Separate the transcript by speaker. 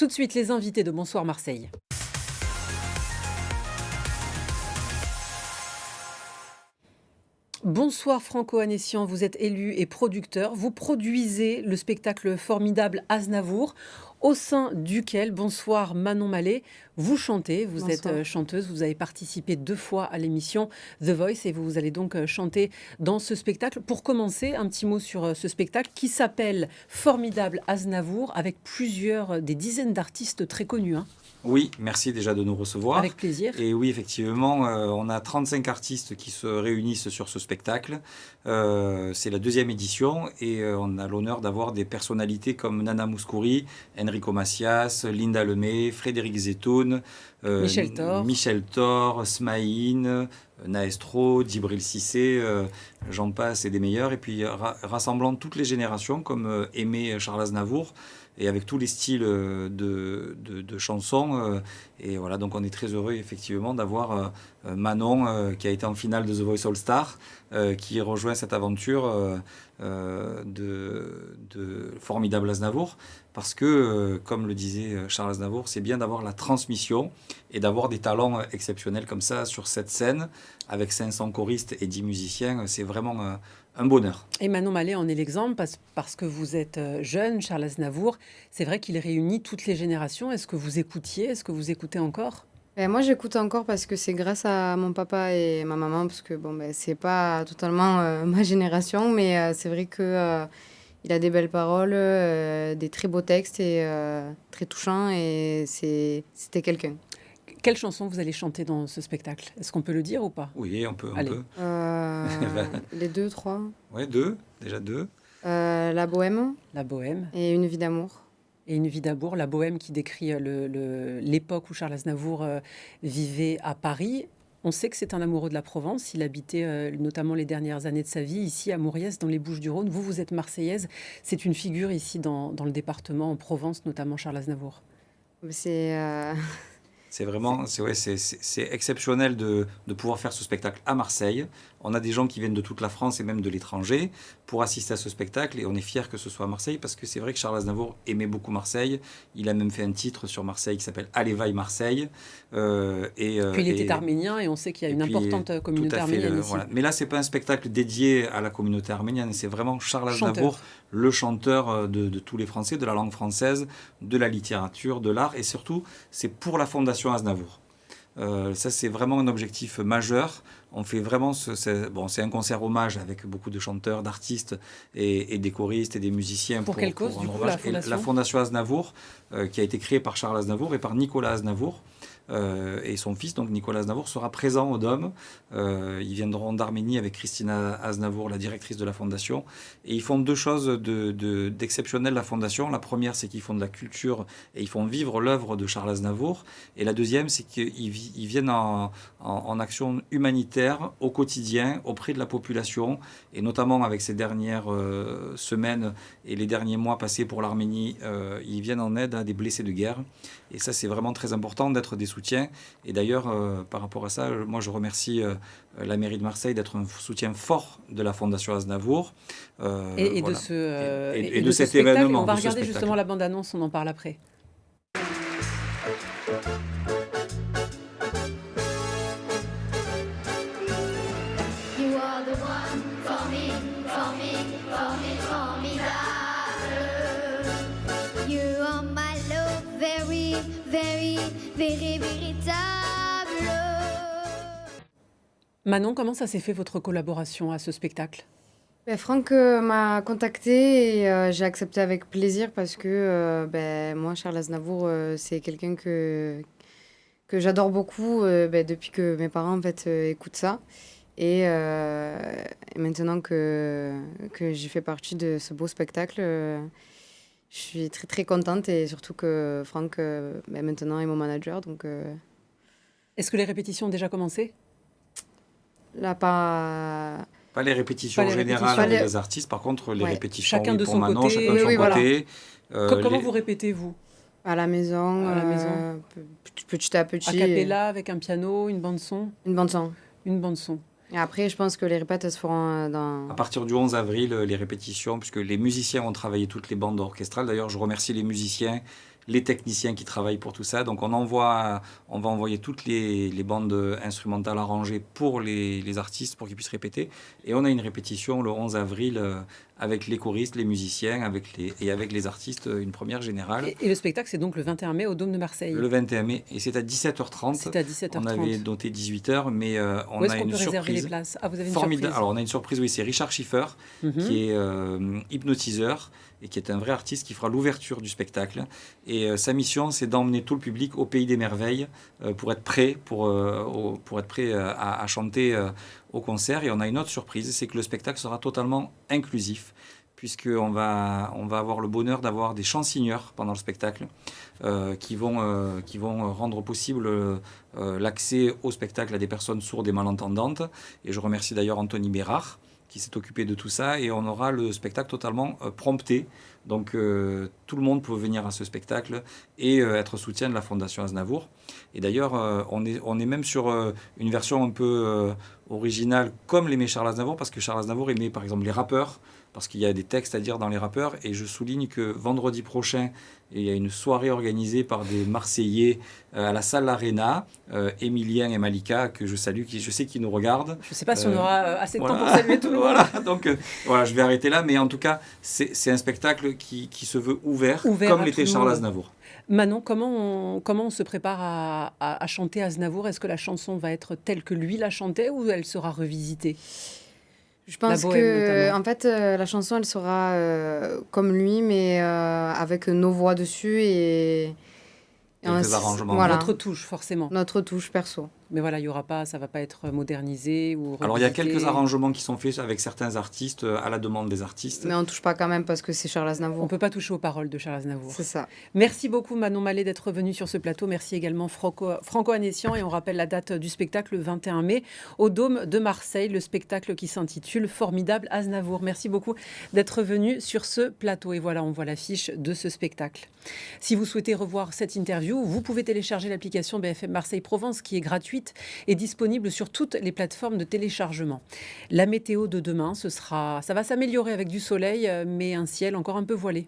Speaker 1: Tout de suite, les invités de Bonsoir Marseille. Bonsoir Franco Anessian, vous êtes élu et producteur. Vous produisez le spectacle formidable Aznavour, au sein duquel, bonsoir Manon Mallet, vous chantez. Vous
Speaker 2: Bonsoir.
Speaker 1: êtes chanteuse, vous avez participé 2 fois à l'émission The Voice et vous allez donc chanter dans ce spectacle. Pour commencer, un petit mot sur ce spectacle qui s'appelle Formidable Aznavour, avec des dizaines d'artistes très connus.
Speaker 3: Oui, merci déjà de nous recevoir.
Speaker 1: Avec plaisir.
Speaker 3: Et oui, effectivement, on a 35 artistes qui se réunissent sur ce spectacle. C'est la 2e édition et on a l'honneur d'avoir des personnalités comme Nana Mouskouri, Enrico Macias, Linda Lemay, Frédéric Zetoun, Michel Thor, Smaïn, Naestro, Djibril Cissé, j'en passe et des meilleurs. Et puis rassemblant toutes les générations comme Aimé Charles Aznavour, et avec tous les styles de chansons. Et voilà, donc on est très heureux effectivement d'avoir Manon qui a été en finale de The Voice All Star, qui rejoint cette aventure de Formidable Aznavour. Parce que, comme le disait Charles Aznavour, c'est bien d'avoir la transmission et d'avoir des talents exceptionnels comme ça sur cette scène, avec 500 choristes et 10 musiciens. C'est vraiment un bonheur.
Speaker 1: Et Manon Mallet en est l'exemple parce que vous êtes jeune, Charles Aznavour. C'est vrai qu'il réunit toutes les générations. Est-ce que vous écoutiez? Est-ce que vous écoutez encore?
Speaker 2: Moi, j'écoute encore parce que c'est grâce à mon papa et ma maman, parce que c'est pas totalement ma génération, mais c'est vrai que il a des belles paroles, des très beaux textes et très touchants, et c'était quelqu'un.
Speaker 1: Quelle chanson vous allez chanter dans ce spectacle? Est-ce qu'on peut le dire ou pas?
Speaker 3: Oui, on peut.
Speaker 1: Allez.
Speaker 2: Les 2, 3.
Speaker 3: Oui, 2, déjà 2.
Speaker 2: La Bohème
Speaker 1: La Bohème.
Speaker 2: et Une vie d'amour.
Speaker 1: Et Une vie d'amour, la Bohème qui décrit l'époque où Charles Aznavour vivait à Paris. On sait que c'est un amoureux de la Provence. Il habitait notamment les dernières années de sa vie ici à Mauriès, dans les Bouches-du-Rhône. Vous êtes marseillaise. C'est une figure ici dans le département, en Provence, notamment Charles Aznavour.
Speaker 2: C'est
Speaker 3: C'est vraiment, c'est exceptionnel de pouvoir faire ce spectacle à Marseille. On a des gens qui viennent de toute la France et même de l'étranger pour assister à ce spectacle, et on est fiers que ce soit à Marseille parce que c'est vrai que Charles Aznavour aimait beaucoup Marseille. Il a même fait un titre sur Marseille qui s'appelle Allez vaille Marseille.
Speaker 1: Puis il était arménien et on sait qu'il y a une importante communauté arménienne ici.
Speaker 3: Voilà. Mais là, c'est pas un spectacle dédié à la communauté arménienne, c'est vraiment Charles Aznavour,
Speaker 1: Chanteur.
Speaker 3: le chanteur de tous les Français, de la langue française, de la littérature, de l'art, et surtout, c'est pour la Fondation Aznavour. Ça, c'est vraiment un objectif majeur. On fait vraiment c'est un concert hommage avec beaucoup de chanteurs, d'artistes et des choristes et des musiciens.
Speaker 1: Pour quelle cause, du coup, la Fondation ?
Speaker 3: La Fondation Aznavour, qui a été créée par Charles Aznavour et par Nicolas Aznavour. Et son fils, donc Nicolas Aznavour, sera présent au Dôme. Ils viendront d'Arménie avec Christina Aznavour, la directrice de la Fondation. Et ils font 2 choses d'exceptionnelles, la Fondation. La première, c'est qu'ils font de la culture et ils font vivre l'œuvre de Charles Aznavour. Et la deuxième, c'est qu'ils viennent en action humanitaire au quotidien, auprès de la population. Et notamment avec ces dernières semaines et les derniers mois passés pour l'Arménie, ils viennent en aide à des blessés de guerre. Et ça, c'est vraiment très important d'être des soutiens. Et d'ailleurs, par rapport à ça, moi, je remercie la mairie de Marseille d'être un soutien fort de la Fondation Aznavour.
Speaker 1: Et
Speaker 3: voilà.
Speaker 1: de
Speaker 3: cet
Speaker 1: spectacle.
Speaker 3: événement.
Speaker 1: On va
Speaker 3: de ce
Speaker 1: regarder
Speaker 3: spectacle.
Speaker 1: justement la bande-annonce, on en parle après.
Speaker 4: You are the one for me, for me, for me, formidable. You are my love, very, very, very, véritable.
Speaker 1: Manon, comment ça s'est fait votre collaboration à ce spectacle?
Speaker 2: Franck m'a contacté et j'ai accepté avec plaisir parce que moi, Charles Aznavour, c'est quelqu'un que j'adore beaucoup depuis que mes parents en fait, écoutent ça. Et maintenant que j'ai fait partie de ce beau spectacle, je suis très très contente, et surtout que Franck maintenant est mon manager. Donc
Speaker 1: Est-ce que les répétitions ont déjà commencé?
Speaker 2: là, pas...
Speaker 3: Pas les répétitions
Speaker 1: Pas les
Speaker 3: générales
Speaker 1: répétitions.
Speaker 3: avec les artistes, par contre, les
Speaker 2: Ouais.
Speaker 3: répétitions
Speaker 1: Chacun de
Speaker 3: pour
Speaker 1: son
Speaker 3: Manon,
Speaker 1: côté.
Speaker 3: chacun de son
Speaker 2: Oui, voilà.
Speaker 3: côté.
Speaker 1: Comment
Speaker 3: Les-
Speaker 1: vous répétez, vous?
Speaker 2: À la maison,
Speaker 1: À la maison.
Speaker 2: petit à petit.
Speaker 1: A cappella, avec un piano, une bande-son?
Speaker 2: Une bande-son.
Speaker 1: Une bande-son.
Speaker 2: Et après, je pense que les répètes, elles se feront dans...
Speaker 3: À partir du 11 avril, les répétitions, puisque les musiciens ont travaillé toutes les bandes orchestrales. D'ailleurs, je remercie les musiciens les techniciens qui travaillent pour tout ça. Donc on va envoyer toutes les bandes instrumentales arrangées pour les artistes pour qu'ils puissent répéter. Et on a une répétition le 11 avril avec les choristes, les musiciens avec les artistes, une première générale.
Speaker 1: Et le spectacle, c'est donc le 21 mai au Dôme de Marseille.
Speaker 3: Le 21 mai, et c'est à 17h30.
Speaker 1: C'est à 17h30.
Speaker 3: On avait noté 18h, mais on
Speaker 1: Où est-ce
Speaker 3: a
Speaker 1: qu'on
Speaker 3: une
Speaker 1: peut réserver
Speaker 3: surprise
Speaker 1: les places? Ah, vous avez une
Speaker 3: formidable.
Speaker 1: surprise.
Speaker 3: Alors on a une surprise, oui, c'est Richard Schiffer, qui est hypnotiseur et qui est un vrai artiste qui fera l'ouverture du spectacle. Et sa mission, c'est d'emmener tout le public au pays des merveilles pour être prêt, à chanter au concert. Et on a une autre surprise, c'est que le spectacle sera totalement inclusif, puisqu'on va avoir le bonheur d'avoir des chansonneurs pendant le spectacle qui vont rendre possible l'accès au spectacle à des personnes sourdes et malentendantes. Et je remercie d'ailleurs Anthony Bérard qui s'est occupé de tout ça. Et on aura le spectacle totalement prompté. Donc tout le monde peut venir à ce spectacle et être soutien de la Fondation Aznavour. Et d'ailleurs, on est même sur une version un peu originale, comme l'aimait Charles Aznavour, parce que Charles Aznavour aimait par exemple les rappeurs, parce qu'il y a des textes à dire dans les rappeurs. Et je souligne que vendredi prochain, il y a une soirée organisée par des Marseillais à la salle L'Arena, Emilien et Malika, que je salue, je sais qu'ils nous regardent.
Speaker 1: Je ne sais pas si on aura assez de temps pour
Speaker 3: Voilà.
Speaker 1: saluer tout le monde.
Speaker 3: Voilà, donc voilà, je vais arrêter là, mais en tout cas, c'est un spectacle qui se veut ouvert comme l'était Charles Aznavour.
Speaker 1: Manon, comment on se prépare à chanter Aznavour? Est-ce que la chanson va être telle que lui la chantait ou elle sera revisitée?
Speaker 2: Je pense que, en fait, la chanson, elle sera comme lui, mais avec nos voix dessus et
Speaker 3: quelques arrangements.
Speaker 2: Voilà.
Speaker 1: Notre touche, forcément.
Speaker 2: Notre touche perso.
Speaker 1: Mais voilà, il y aura pas, ça va pas être modernisé ou revisité.
Speaker 3: Alors il y a quelques arrangements qui sont faits avec certains artistes à la demande des artistes.
Speaker 2: Mais on touche pas quand même parce que c'est Charles Aznavour.
Speaker 1: On peut pas toucher aux paroles de Charles Aznavour.
Speaker 2: C'est ça.
Speaker 1: Merci beaucoup Manon Mallet d'être venue sur ce plateau. Merci également Franco Anessian. Et on rappelle la date du spectacle le 21 mai au Dôme de Marseille. Le spectacle qui s'intitule Formidable Aznavour. Merci beaucoup d'être venu sur ce plateau. Et voilà, on voit l'affiche de ce spectacle. Si vous souhaitez revoir cette interview, vous pouvez télécharger l'application BFM Marseille Provence qui est gratuite et disponible sur toutes les plateformes de téléchargement. La météo de demain, ça va s'améliorer avec du soleil, mais un ciel encore un peu voilé.